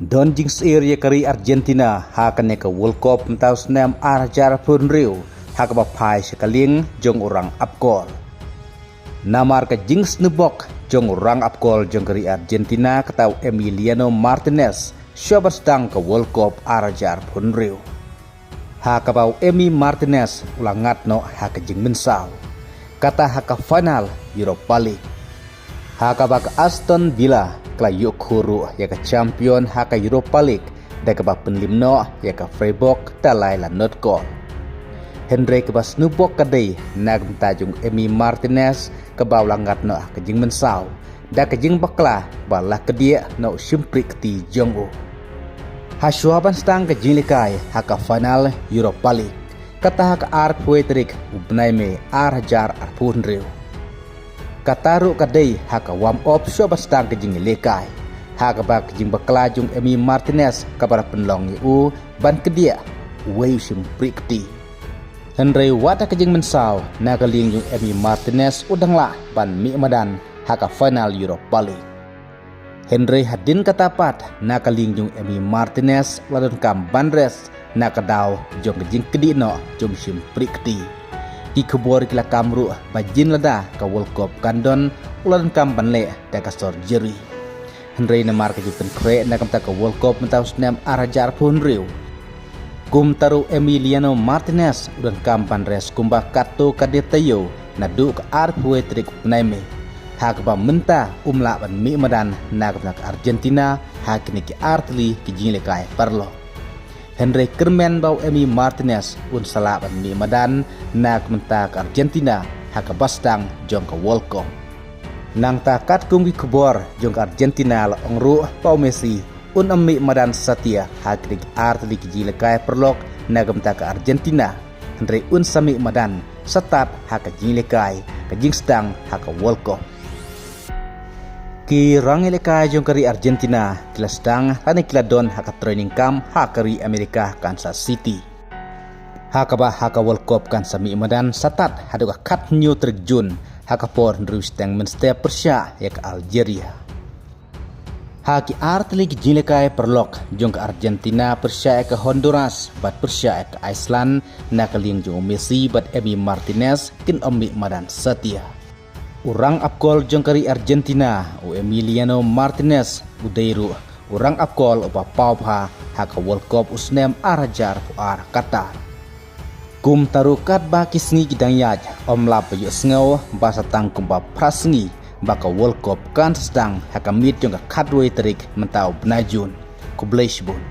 Don jings area kari Argentina hakan ke World Cup mentau senam arajar pun riu hak bapai sekaling jong orang apkol. Namar ke jings nebok jong orang apkol jong kari Argentina ketau Emiliano Martinez syabat sedang ke World Cup arajar pun riu. Hak bau Emi Martinez ulangat no hak jing mensau. Kata hak final Europa League. Hak bak Aston Villa klayuk huru ya ke champion hak Europa League dan ke penlimno ya ke Freiburg dalai la not goal. Henry ke bas nubok kadai nag tajung Emi Martinez ke bau langat no ke jing mensau da ke jing bakla balah ke dia no simprik ti jongu. Hasuaban stang ke jing likai hak final Europa League. Kata hak ar puetrik ubnai me ar jar ar pun riu. Kataru kadai hak warm up syabat sedang ke jing lekai. Hak bak jing baklajung Emi Martinez kabar penlong yu ban kedia wei sim prikti. Henry wata ke jing mensau nagaling jung Emi Martinez udanglah ban mi madan hak final Europa League. Henry hadin katapat nagaling jung Emi Martinez ladon kam bandres nakadaw jong jing kedi no jom sim prikti. Di kebor kila kamru bajin lada ka World Cup kandon ulan kampan le da ka surgery. Henry namar ka jipen kre na kamta ka World Cup mentau senam arajar pun riu. Kum taru Emiliano Martinez ulan kampan res kumba kato ka detayo na du ka ar puetrik naime. Hak ba menta umla ban mi madan na kamta ka Argentina hak ni ki artli ki jingle kai parlo. Henry Kermen bau Emi Martinez un salaban mi madan nak mentak Argentina hak bastang jong ke World Cup. Nang takat kunggi kebor jong ke Argentina la ongru bau Messi un ammi madan satia hak dik art dik jilekai perlok nak mentak Argentina. Henry un sami madan setat hak jilekai ke jingstang hak World Cup. Ki rang eleka jong kari Argentina kila sedang lani kila don haka training camp hakari Amerika Kansas City. Haka World Cup kan sami imadan satat haduka kat new terjun haka por nrus teng menste Persia ya ke Algeria. Haki artli ki jilekai perlok jong ke Argentina Persia ya ke Honduras bat Persia ya ke Iceland nakaling jong Messi bat Emi Martinez kin ommi madan setia. Urang apkol jong kari Argentina u Emiliano Martinez udairu urang apkol upa paupha haka World Cup usnem arajar pu ar Qatar. Kum tarukat ba kisngi kidang yaj omla payu sngaw basa tangkum ba prasngi baka World Cup kan sedang haka mit jong ka kadwe terik mentau benajun ku Bleshbun.